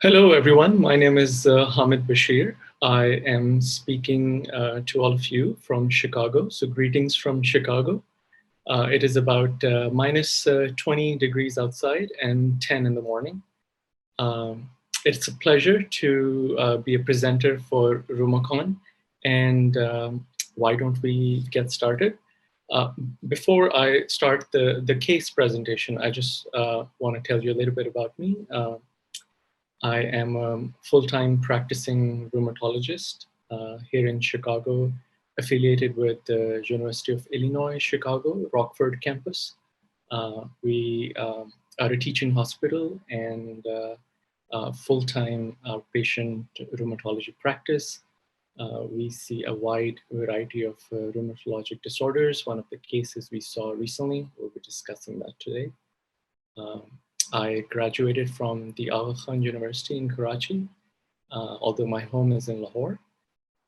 Hello, everyone. My name is Hamid Bashir. I am speaking to all of you from Chicago. So greetings from Chicago. It is about minus 20 degrees outside and 10 in the morning. It's a pleasure to be a presenter for RheumaCon. And why don't we get started? Before I start the case presentation, I just want to tell you a little bit about me. I am a full-time practicing rheumatologist here in Chicago, affiliated with the University of Illinois, Chicago, Rockford campus. We are a teaching hospital and full-time outpatient rheumatology practice. We see a wide variety of rheumatologic disorders. One of the cases we saw recently, we'll be discussing that today. I graduated from the Aga Khan University in Karachi, although my home is in Lahore.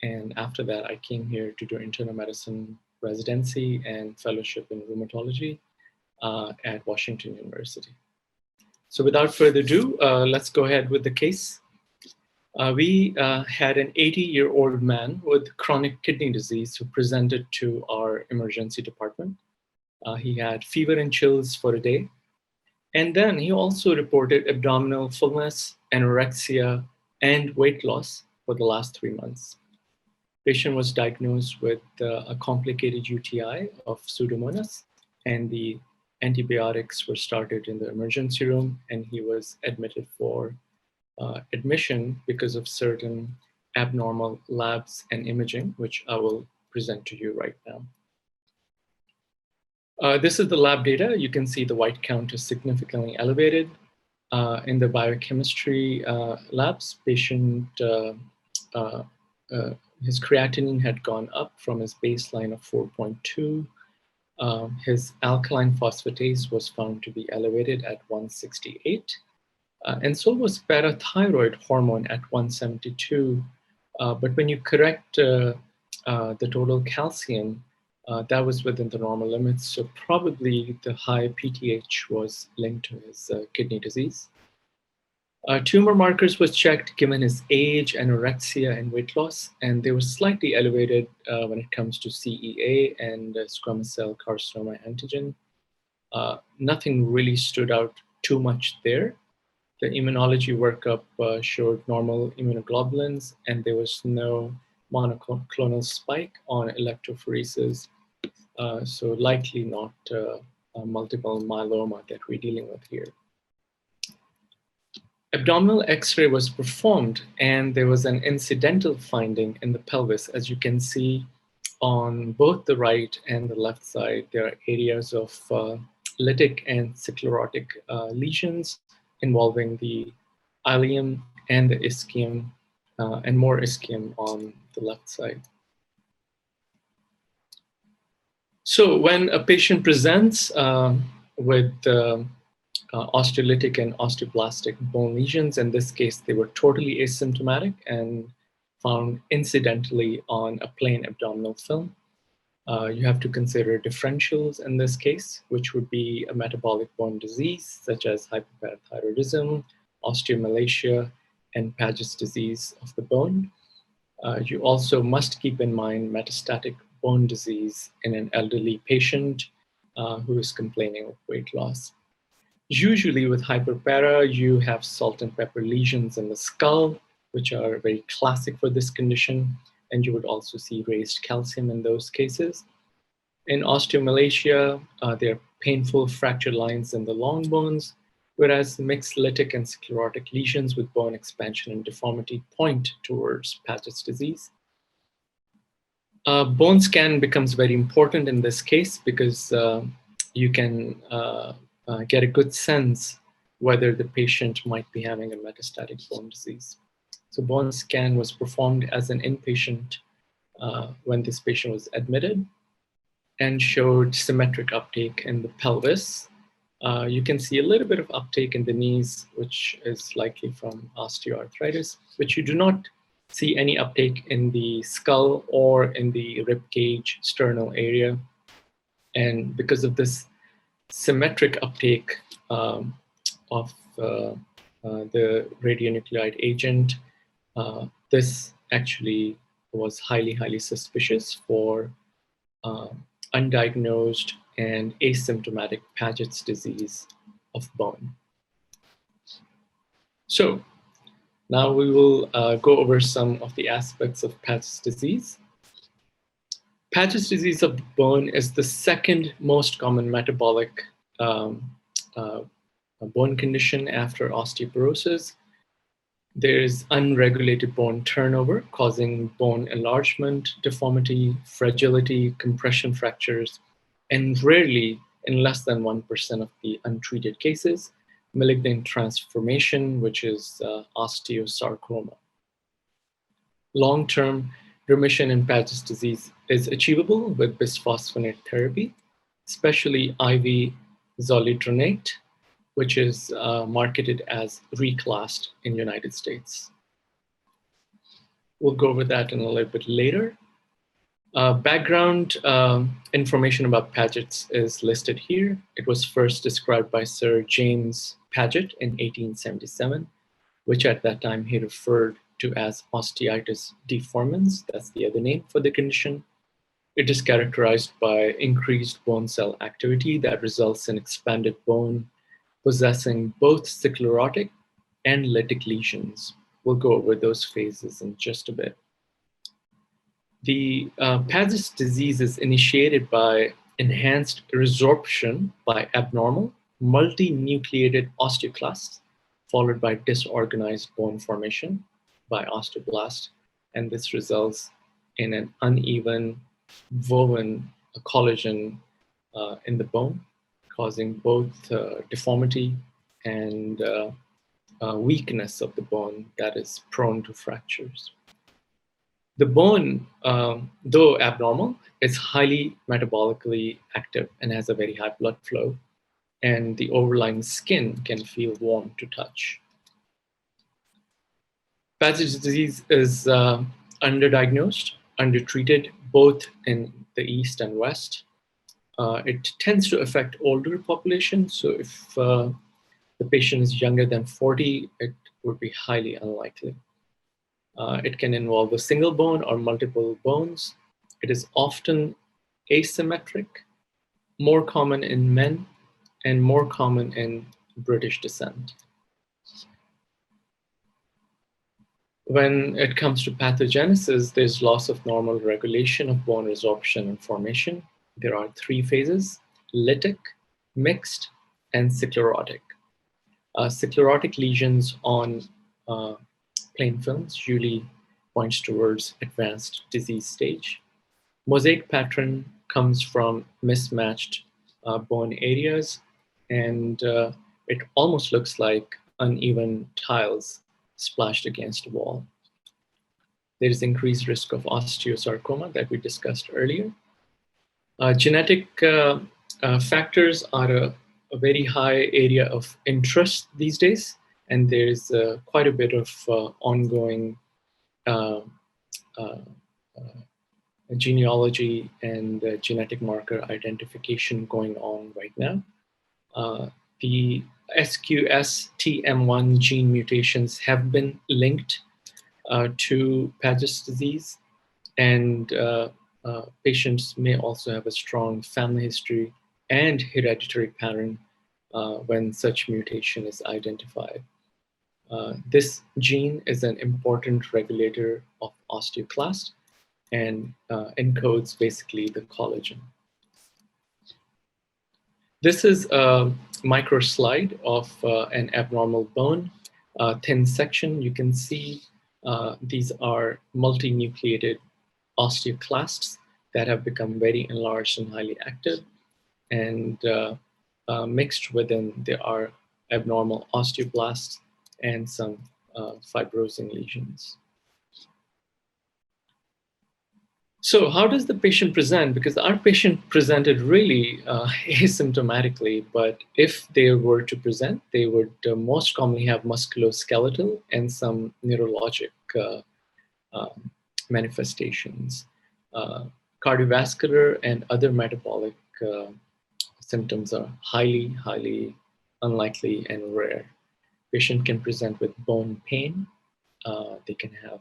And after that, I came here to do internal medicine residency and fellowship in rheumatology at Washington University. So without further ado, let's go ahead with the case. We had an 80-year-old man with chronic kidney disease who presented to our emergency department. He had fever and chills for a day. And then he also reported abdominal fullness, anorexia, and weight loss for the last 3 months. Patient was diagnosed with a complicated UTI of Pseudomonas, and the antibiotics were started in the emergency room, and he was admitted for admission because of certain abnormal labs and imaging, which I will present to you right now. This is the lab data. You can see the white count is significantly elevated. In the biochemistry labs, patient, his creatinine had gone up from his baseline of 4.2. His alkaline phosphatase was found to be elevated at 168. And so was parathyroid hormone at 172. But when you correct the total calcium, that was within the normal limits, so probably the high PTH was linked to his kidney disease. Tumor markers was checked given his age, anorexia, and weight loss, and they were slightly elevated when it comes to CEA and squamous cell carcinoma antigen. Nothing really stood out too much there. The immunology workup showed normal immunoglobulins, and there was no monoclonal spike on electrophoresis. So likely not multiple myeloma that we're dealing with here. Abdominal X-ray was performed, and there was an incidental finding in the pelvis. As you can see on both the right and the left side, there are areas of lytic and sclerotic lesions involving the ileum and the ischium, and more ischium on the left side. So when a patient presents with osteolytic and osteoblastic bone lesions, in this case, they were totally asymptomatic and found incidentally on a plain abdominal film. You have to consider differentials in this case, which would be a metabolic bone disease, such as hyperparathyroidism, osteomalacia, and Paget's disease of the bone. You also must keep in mind metastatic bone disease in an elderly patient who is complaining of weight loss. Usually with hyperpara, you have salt and pepper lesions in the skull, which are very classic for this condition, and you would also see raised calcium in those cases. In osteomalacia, there are painful fracture lines in the long bones, whereas mixed lytic and sclerotic lesions with bone expansion and deformity point towards Paget's disease. Bone scan becomes very important in this case because you can get a good sense whether the patient might be having a metastatic bone disease. So bone scan was performed as an inpatient when this patient was admitted and showed symmetric uptake in the pelvis. You can see a little bit of uptake in the knees, which is likely from osteoarthritis, but you do not see any uptake in the skull or in the rib cage sternal area. And because of this symmetric uptake of the radionuclide agent. This actually was highly suspicious for undiagnosed and asymptomatic Paget's disease of bone. So now we will go over some of the aspects of Paget's disease. Paget's disease of the bone is the second most common metabolic bone condition after osteoporosis. There is unregulated bone turnover causing bone enlargement, deformity, fragility, compression fractures, and rarely, in less than 1% of the untreated cases, malignant transformation, which is osteosarcoma. Long-term remission in Paget's disease is achievable with bisphosphonate therapy, especially IV zoledronate, which is marketed as reclassed in the United States. We'll go over that in a little bit later. Background information about Paget's is listed here. It was first described by Sir James Paget in 1877, which at that time he referred to as osteitis deformans. That's the other name for the condition. It is characterized by increased bone cell activity that results in expanded bone possessing both sclerotic and lytic lesions. We'll go over those phases in just a bit. The Paget's disease is initiated by enhanced resorption by abnormal multinucleated osteoclasts, followed by disorganized bone formation by osteoblast, and this results in an uneven woven collagen in the bone, causing both deformity and weakness of the bone that is prone to fractures. The bone, though abnormal, is highly metabolically active and has a very high blood flow, and the overlying skin can feel warm to touch. Paget's disease is underdiagnosed, undertreated, both in the East and West. It tends to affect older population, so if the patient is younger than 40, it would be highly unlikely. It can involve a single bone or multiple bones. It is often asymmetric, more common in men, and more common in British descent. When it comes to pathogenesis, there's loss of normal regulation of bone resorption and formation. There are three phases: lytic, mixed, and sclerotic. Sclerotic lesions on plain films usually points towards advanced disease stage. Mosaic pattern comes from mismatched bone areas, and it almost looks like uneven tiles splashed against a wall. There is increased risk of osteosarcoma that we discussed earlier. Genetic factors are a very high area of interest these days, and there is quite a bit of ongoing genealogy and genetic marker identification going on right now. The SQS-TM1 gene mutations have been linked to Paget's disease, and patients may also have a strong family history and hereditary pattern when such mutation is identified. This gene is an important regulator of osteoclast and encodes basically the collagen. This is a micro slide of an abnormal bone, thin section. You can see these are multinucleated osteoclasts that have become very enlarged and highly active, and mixed within there are abnormal osteoblasts and some fibrosing lesions. So how does the patient present? Because our patient presented really asymptomatically, but if they were to present, they would most commonly have musculoskeletal and some neurologic manifestations. Cardiovascular and other metabolic symptoms are highly unlikely and rare. Patient can present with bone pain. They can have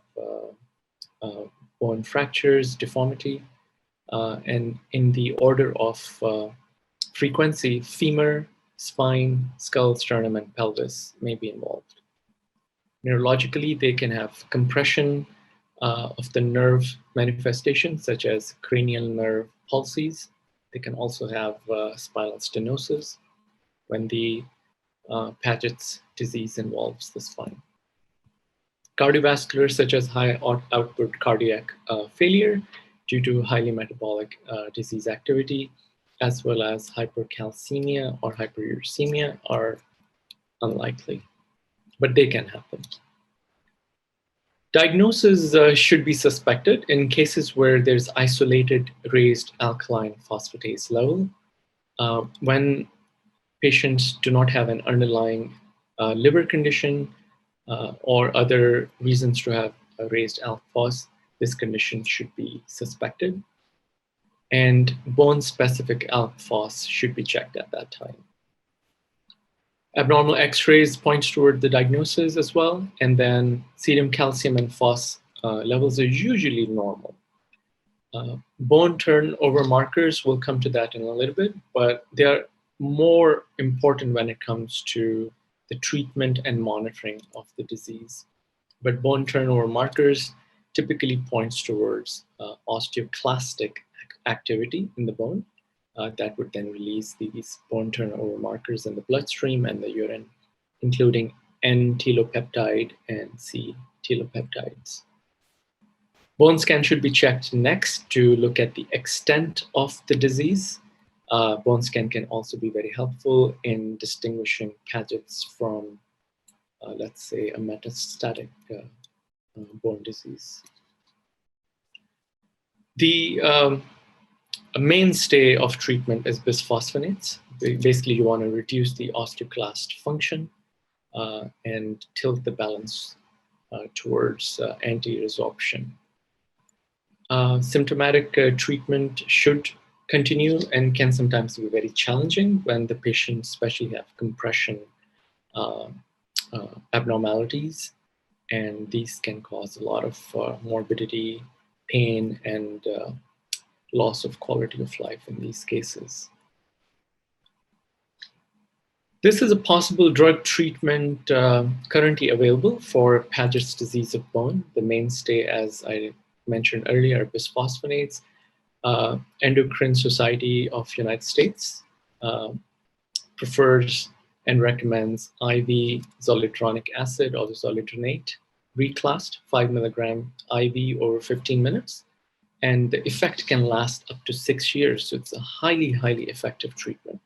bone fractures, deformity, and in the order of frequency, femur, spine, skull, sternum, and pelvis may be involved. Neurologically, they can have compression of the nerve manifestations, such as cranial nerve palsies. They can also have spinal stenosis when the Paget's disease involves the spine. Cardiovascular, such as high output cardiac failure due to highly metabolic disease activity, as well as hypercalcemia or hyperuricemia, are unlikely, but they can happen. Diagnosis should be suspected in cases where there's isolated raised alkaline phosphatase level. When patients do not have an underlying liver condition or other reasons to have a raised alk phos, this condition should be suspected. And bone-specific alk phos should be checked at that time. Abnormal X-rays points toward the diagnosis as well, and then serum calcium and phos levels are usually normal. Bone turnover markers, we'll come to that in a little bit, but they are more important when it comes to the treatment and monitoring of the disease. But bone turnover markers typically points towards osteoclastic activity in the bone. That would then release these bone turnover markers in the bloodstream and the urine, including N-telopeptide and C-telopeptides. Bone scan should be checked next to look at the extent of the disease. Bone scan can also be very helpful in distinguishing Paget's from, let's say, a metastatic bone disease. The a mainstay of treatment is bisphosphonates. Basically, you want to reduce the osteoclast function and tilt the balance towards anti-resorption. Symptomatic treatment should continue and can sometimes be very challenging when the patients especially have compression abnormalities, and these can cause a lot of morbidity, pain, and loss of quality of life in these cases. This is a possible drug treatment currently available for Paget's disease of bone. The mainstay, as I mentioned earlier, are bisphosphonates. Endocrine Society of United States prefers and recommends IV zoledronic acid or zoledronate, reclassed 5 milligram IV over 15 minutes. And the effect can last up to 6 years. So it's a highly, highly effective treatment.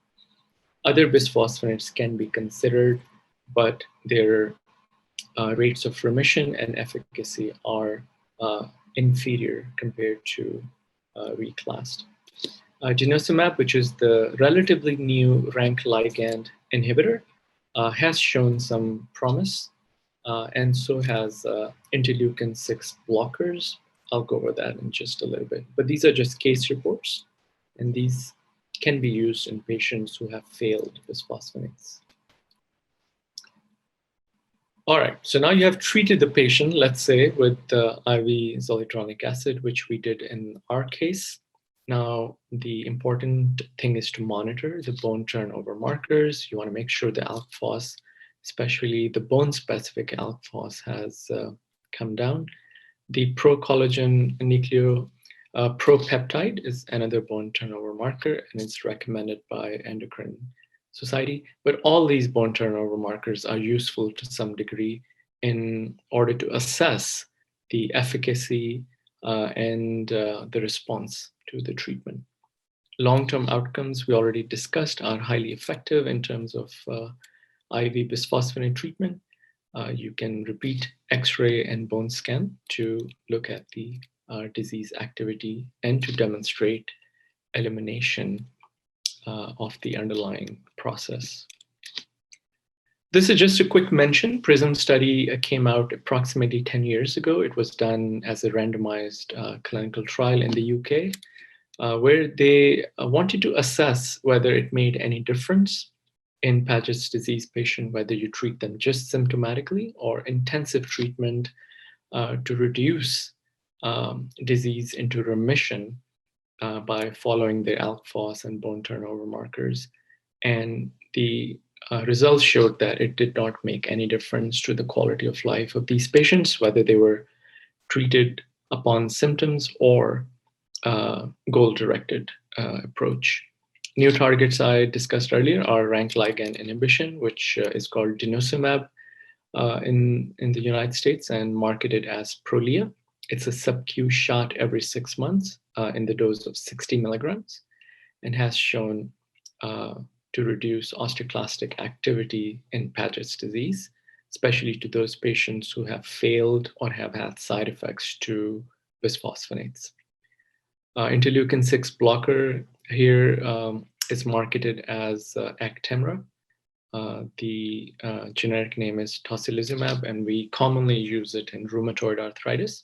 Other bisphosphonates can be considered, but their rates of remission and efficacy are inferior compared to reclassed. Denosumab, which is the relatively new rank ligand inhibitor, has shown some promise, and so has interleukin-6 blockers. I'll go over that in just a little bit. But these are just case reports, and these can be used in patients who have failed bisphosphonates. All right, so now you have treated the patient, let's say, with IV zoledronic acid, which we did in our case. Now, the important thing is to monitor the bone turnover markers. You want to make sure the alk phos, especially the bone-specific alk phos, has come down. The pro-collagen propeptide is another bone turnover marker, and it's recommended by Endocrine Society. But all these bone turnover markers are useful to some degree in order to assess the efficacy and the response to the treatment. Long-term outcomes we already discussed are highly effective in terms of IV bisphosphonate treatment. You can repeat X-ray and bone scan to look at the disease activity and to demonstrate elimination of the underlying process. This is just a quick mention. PRISM study came out approximately 10 years ago. It was done as a randomized clinical trial in the UK, where they wanted to assess whether it made any difference in Paget's disease patient, whether you treat them just symptomatically or intensive treatment to reduce disease into remission by following their ALK phos and bone turnover markers. And the results showed that it did not make any difference to the quality of life of these patients, whether they were treated upon symptoms or goal-directed approach. New targets I discussed earlier are rank ligand inhibition, which is called denosumab in the United States and marketed as Prolia. It's a sub-Q shot every 6 months in the dose of 60 milligrams and has shown to reduce osteoclastic activity in Paget's disease, especially to those patients who have failed or have had side effects to bisphosphonates. Interleukin-6 blocker here is marketed as Actemra. The generic name is tocilizumab, and we commonly use it in rheumatoid arthritis.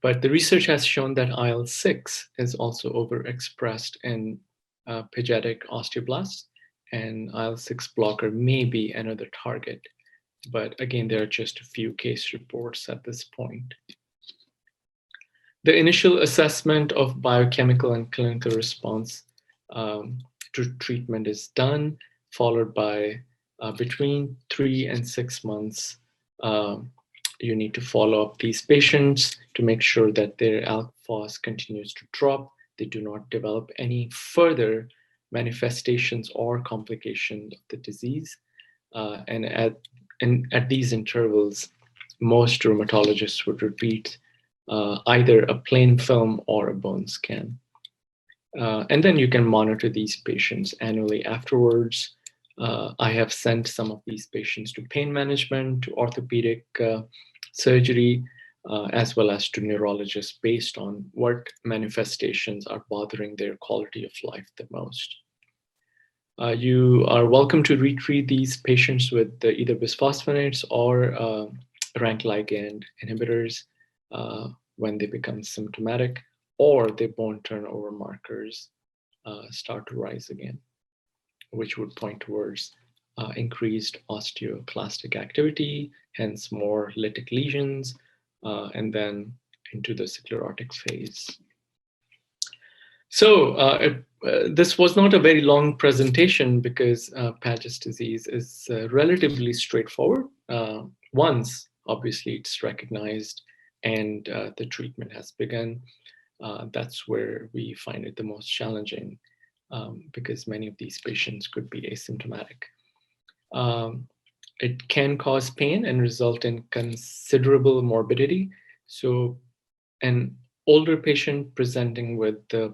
But the research has shown that IL-6 is also overexpressed in Pagetic osteoblasts, and IL-6 blocker may be another target. But again, there are just a few case reports at this point. The initial assessment of biochemical and clinical response to treatment is done, followed by between 3 and 6 months. You need to follow up these patients to make sure that their ALK phos continues to drop. They do not develop any further manifestations or complications of the disease. And at these intervals, most rheumatologists would repeat either a plain film or a bone scan. And then you can monitor these patients annually afterwards. I have sent some of these patients to pain management, to orthopedic surgery, as well as to neurologists based on what manifestations are bothering their quality of life the most. You are welcome to retreat these patients with either bisphosphonates or rank ligand inhibitors when they become symptomatic or their bone turnover markers start to rise again, which would point towards increased osteoclastic activity, hence more lytic lesions, and then into the sclerotic phase. So this was not a very long presentation because Paget's disease is relatively straightforward. Once, obviously, it's recognized and the treatment has begun, that's where we find it the most challenging because many of these patients could be asymptomatic. It can cause pain and result in considerable morbidity. So an older patient presenting with the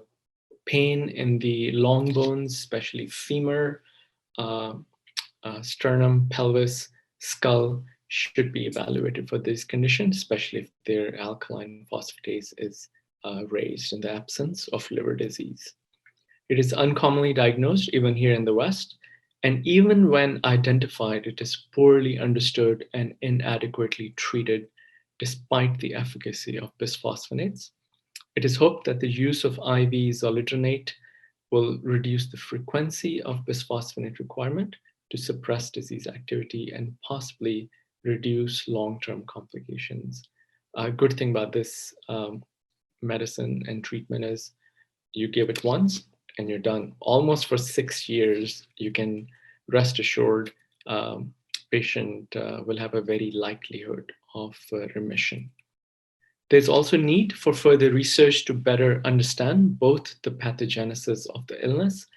pain in the long bones, especially femur, sternum, pelvis, skull, should be evaluated for this condition, especially if their alkaline phosphatase is raised in the absence of liver disease. It is uncommonly diagnosed even here in the West, and even when identified, it is poorly understood and inadequately treated despite the efficacy of bisphosphonates. It is hoped that the use of IV zoledronate will reduce the frequency of bisphosphonate requirement to suppress disease activity and possibly reduce long-term complications. A good thing about this medicine and treatment is you give it once and you're done. Almost for 6 years, you can rest assured patient will have a very likelihood of remission. There's also need for further research to better understand both the pathogenesis of the illness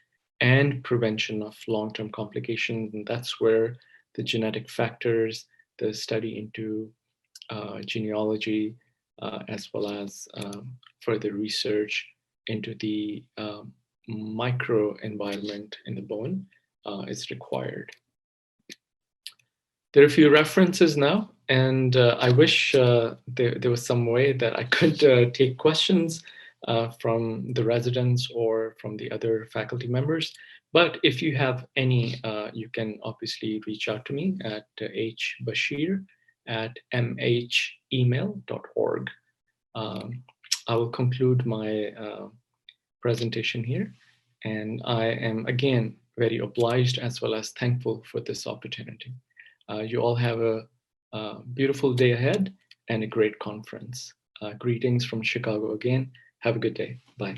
and prevention of long-term complications. And that's where the genetic factors, the study into genealogy, as well as further research into the microenvironment in the bone is required. There are a few references now, and I wish there was some way that I could take questions from the residents or from the other faculty members. But if you have any, you can obviously reach out to me at hbashir@mhemail.org. I will conclude my presentation here. And I am, again, very obliged as well as thankful for this opportunity. You all have a beautiful day ahead and a great conference. Greetings from Chicago again. Have a good day. Bye.